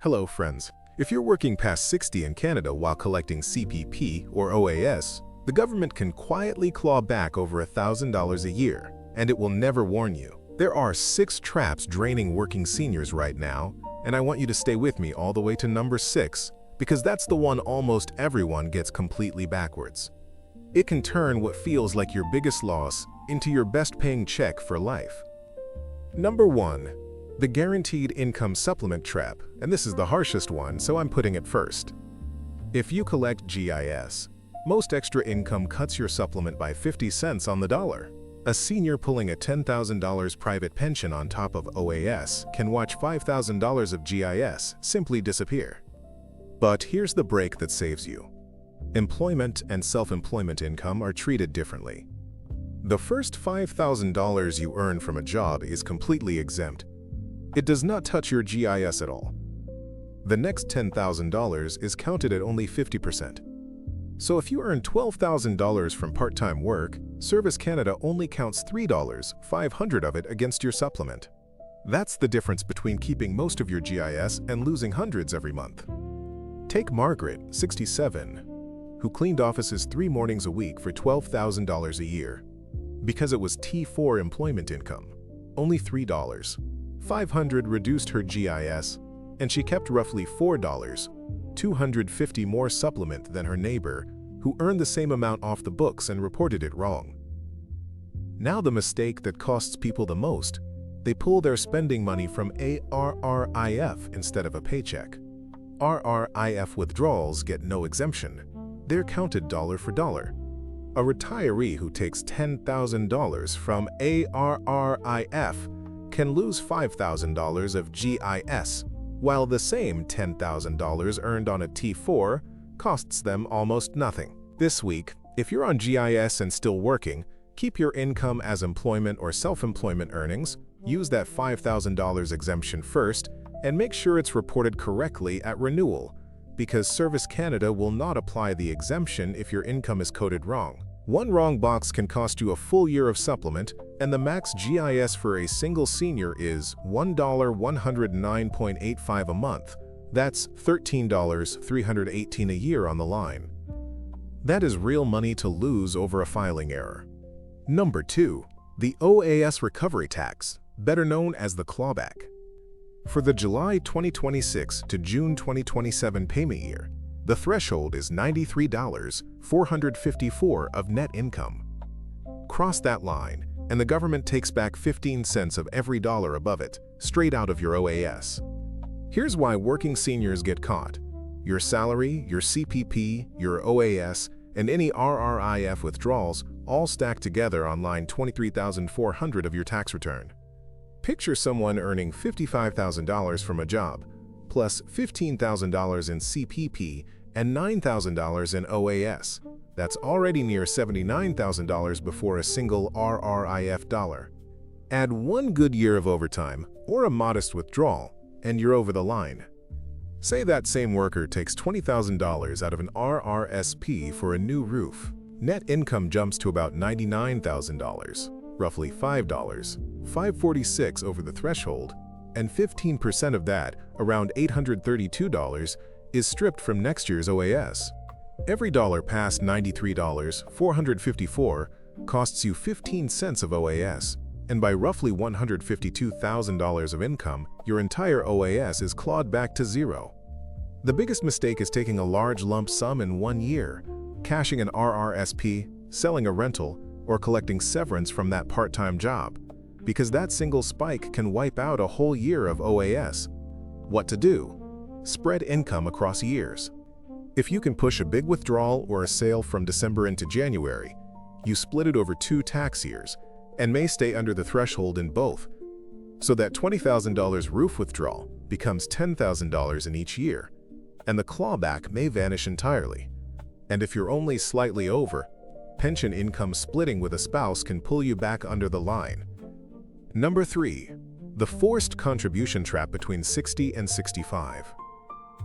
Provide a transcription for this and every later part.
Hello, friends. If you're working past 60 in Canada while collecting CPP or OAS, the government can quietly claw back over $1,000 a year, and it will never warn you. There are 6 traps draining working seniors right now, and I want you to stay with me all the way to number 6, because that's the one almost everyone gets completely backwards. It can turn what feels like your biggest loss into your best-paying check for life. Number 1. The Guaranteed Income Supplement Trap, and this is the harshest one, so I'm putting it first. If you collect GIS, most extra income cuts your supplement by 50 cents on the dollar. A senior pulling a $10,000 private pension on top of OAS can watch $5,000 of GIS simply disappear. But here's the break that saves you. Employment and self-employment income are treated differently. The first $5,000 you earn from a job is completely exempt. It does not touch your GIS at all. The next $10,000 is counted at only 50%. So if you earn $12,000 from part-time work, Service Canada only counts $3,500 of it against your supplement. That's the difference between keeping most of your GIS and losing hundreds every month. Take Margaret, 67, who cleaned offices 3 mornings a week for $12,000 a year. Because it was T4 employment income, only $3,500 reduced her GIS, and she kept roughly $4,250 more supplement than her neighbor, who earned the same amount off the books and reported it wrong. Now the mistake that costs people the most, they pull their spending money from a RRIF instead of a paycheck. RRIF withdrawals get no exemption. They're counted dollar for dollar. A retiree who takes $10,000 from a RRIF can lose $5,000 of GIS, while the same $10,000 earned on a T4 costs them almost nothing. This week, if you're on GIS and still working, keep your income as employment or self-employment earnings, use that $5,000 exemption first, and make sure it's reported correctly at renewal, because Service Canada will not apply the exemption if your income is coded wrong. One wrong box can cost you a full year of supplement, and the max GIS for a single senior is $1,109.85 a month. That's $13,318 a year on the line. That is real money to lose over a filing error. Number 2. The OAS recovery tax, better known as the clawback. For the July 2026 to June 2027 payment year, the threshold is $93,454 of net income. Cross that line, and the government takes back 15 cents of every dollar above it, straight out of your OAS. Here's why working seniors get caught. Your salary, your CPP, your OAS, and any RRIF withdrawals all stack together on line 23,400 of your tax return. Picture someone earning $55,000 from a job, plus $15,000 in CPP and $9,000 in OAS. That's already near $79,000 before a single RRIF dollar. Add 1 good year of overtime or a modest withdrawal, and you're over the line. Say that same worker takes $20,000 out of an RRSP for a new roof. Net income jumps to about $99,000, roughly $5.46 over the threshold, and 15% of that, around $832, is stripped from next year's OAS. Every dollar past $93,454 costs you 15 cents of OAS, and by roughly $152,000 of income, your entire OAS is clawed back to zero. The biggest mistake is taking a large lump sum in 1 year, cashing an RRSP, selling a rental, or collecting severance from that part-time job, because that single spike can wipe out a whole year of OAS. What to do? Spread income across years. If you can push a big withdrawal or a sale from December into January, you split it over 2 tax years and may stay under the threshold in both, so that $20,000 roof withdrawal becomes $10,000 in each year, and the clawback may vanish entirely. And if you're only slightly over, pension income splitting with a spouse can pull you back under the line. Number 3. The forced contribution trap between 60 and 65.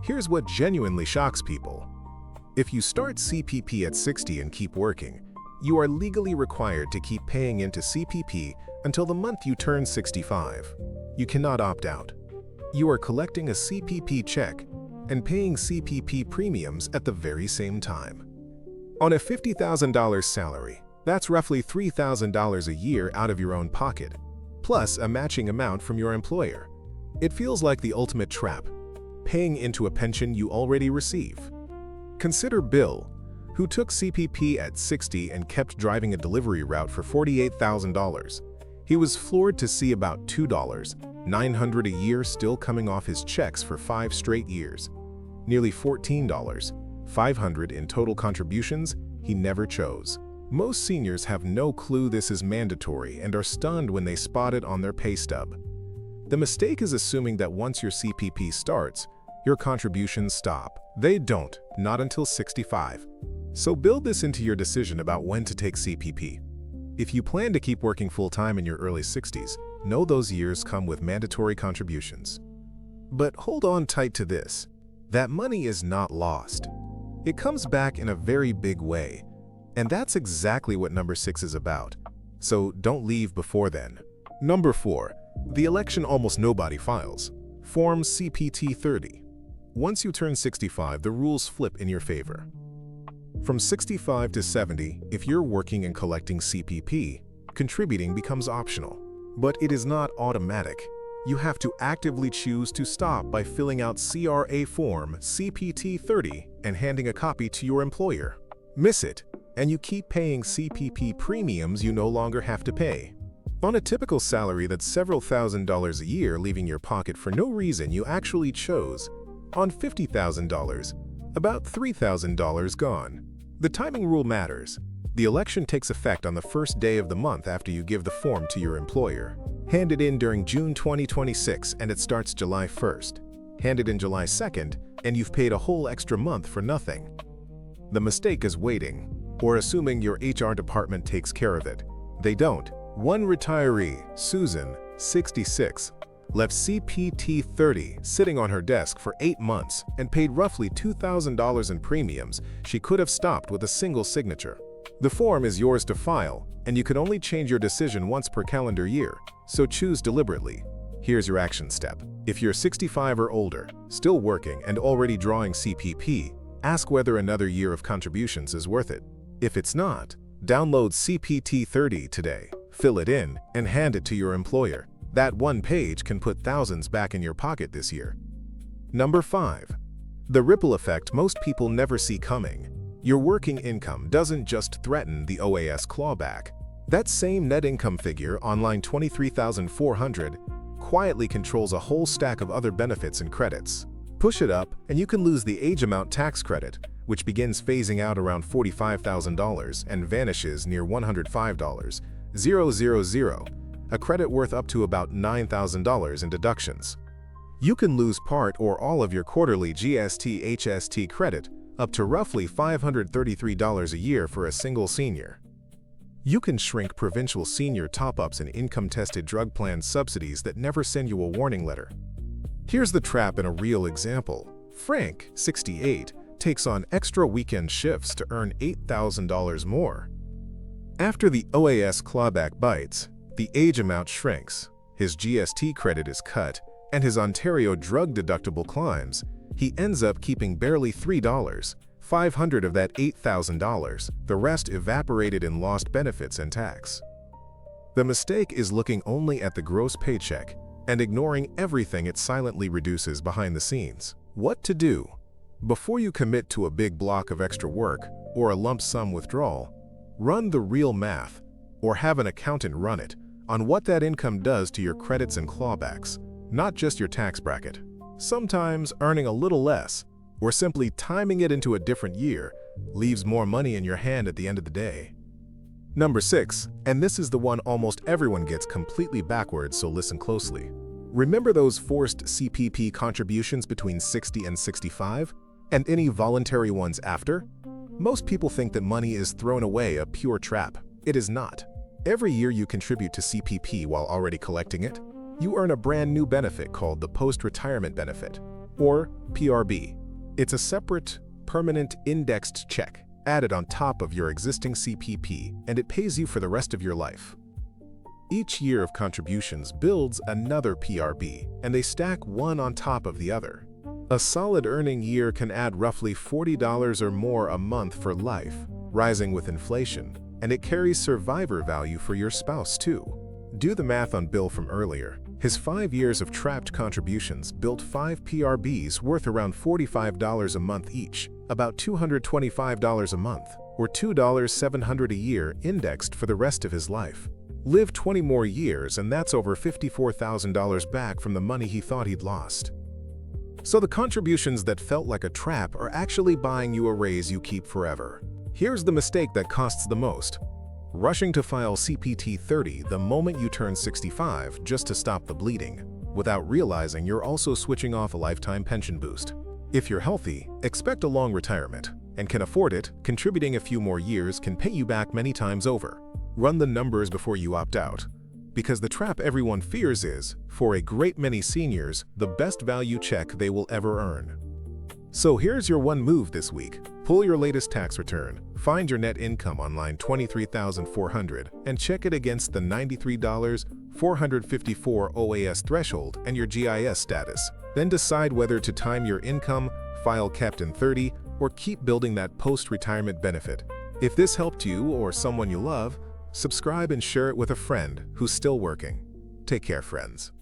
Here's what genuinely shocks people. If you start CPP at 60 and keep working, you are legally required to keep paying into CPP until the month you turn 65. You cannot opt out. You are collecting a CPP check and paying CPP premiums at the very same time. On a $50,000 salary, that's roughly $3,000 a year out of your own pocket, plus a matching amount from your employer. It feels like the ultimate trap, paying into a pension you already receive. Consider Bill, who took CPP at 60 and kept driving a delivery route for $48,000. He was floored to see about $2,900 a year still coming off his checks for 5 straight years. Nearly $14,500 in total contributions he never chose. Most seniors have no clue this is mandatory and are stunned when they spot it on their pay stub. The mistake is assuming that once your CPP starts, your contributions stop. They don't, not until 65. So build this into your decision about when to take CPP. If you plan to keep working full-time in your early 60s, know those years come with mandatory contributions. But hold on tight to this. That money is not lost. It comes back in a very big way, and that's exactly what number 6 is about. So don't leave before then. Number 4. The election almost nobody files. Form CPT 30. Once you turn 65, the rules flip in your favor. From 65 to 70, if you're working and collecting CPP, contributing becomes optional. But it is not automatic. You have to actively choose to stop by filling out CRA Form CPT 30 and handing a copy to your employer. Miss it, and you keep paying CPP premiums you no longer have to pay. On a typical salary that's several $1,000s a year leaving your pocket for no reason you actually chose, on $50,000, about $3,000 gone. The timing rule matters. The election takes effect on the first day of the month after you give the form to your employer. Hand it in during June 2026 and it starts July 1st. Hand it in July 2nd and you've paid a whole extra month for nothing. The mistake is waiting, or assuming your HR department takes care of it. They don't. One retiree, Susan, 66, left CPT 30 sitting on her desk for 8 months and paid roughly $2,000 in premiums she could have stopped with a single signature. The form is yours to file, and you can only change your decision once per calendar year, so choose deliberately. Here's your action step. If you're 65 or older, still working and already drawing CPP, ask whether another year of contributions is worth it. If it's not, download CPT 30 today, fill it in, and hand it to your employer. That one page can put thousands back in your pocket this year. Number 5. The ripple effect most people never see coming. Your working income doesn't just threaten the OAS clawback. That same net income figure on line 23,400 quietly controls a whole stack of other benefits and credits. Push it up and you can lose the age amount tax credit, which begins phasing out around $45,000 and vanishes near $105,000, a credit worth up to about $9,000 in deductions. You can lose part or all of your quarterly GST/HST credit, up to roughly $533 a year for a single senior. You can shrink provincial senior top-ups and income-tested drug plan subsidies that never send you a warning letter. Here's the trap in a real example. Frank, 68, takes on extra weekend shifts to earn $8,000 more. After the OAS clawback bites, the age amount shrinks, his GST credit is cut, and his Ontario drug deductible climbs. He ends up keeping barely $3,500 of that $8,000, the rest evaporated in lost benefits and tax. The mistake is looking only at the gross paycheck and ignoring everything it silently reduces behind the scenes. What to do? Before you commit to a big block of extra work or a lump sum withdrawal, run the real math, or have an accountant run it, on what that income does to your credits and clawbacks, not just your tax bracket. Sometimes earning a little less, or simply timing it into a different year, leaves more money in your hand at the end of the day. Number 6, and this is the one almost everyone gets completely backwards, so listen closely. Remember those forced CPP contributions between 60 and 65, and any voluntary ones after? Most people think that money is thrown away, a pure trap. It is not. Every year you contribute to CPP while already collecting it, you earn a brand new benefit called the Post-Retirement Benefit, or PRB. It's a separate, permanent, indexed check added on top of your existing CPP, and it pays you for the rest of your life. Each year of contributions builds another PRB, and they stack one on top of the other. A solid earning year can add roughly $40 or more a month for life, rising with inflation, and it carries survivor value for your spouse too. Do the math on Bill from earlier. His 5 years of trapped contributions built 5 PRBs worth around $45 a month each, about $225 a month, or $2,700 a year indexed for the rest of his life. Live 20 more years and that's over $54,000 back from the money he thought he'd lost. So the contributions that felt like a trap are actually buying you a raise you keep forever. Here's the mistake that costs the most. Rushing to file CPT 30 the moment you turn 65 just to stop the bleeding, without realizing you're also switching off a lifetime pension boost. If you're healthy, expect a long retirement, and can afford it, contributing a few more years can pay you back many times over. Run the numbers before you opt out. Because the trap everyone fears is, for a great many seniors, the best value check they will ever earn. So here's your one move this week. Pull your latest tax return, find your net income on line $23,400, and check it against the $93,454 OAS threshold and your GIS status. Then decide whether to time your income, file Captain 30, or keep building that post-retirement benefit. If this helped you or someone you love, subscribe and share it with a friend who's still working. Take care, friends.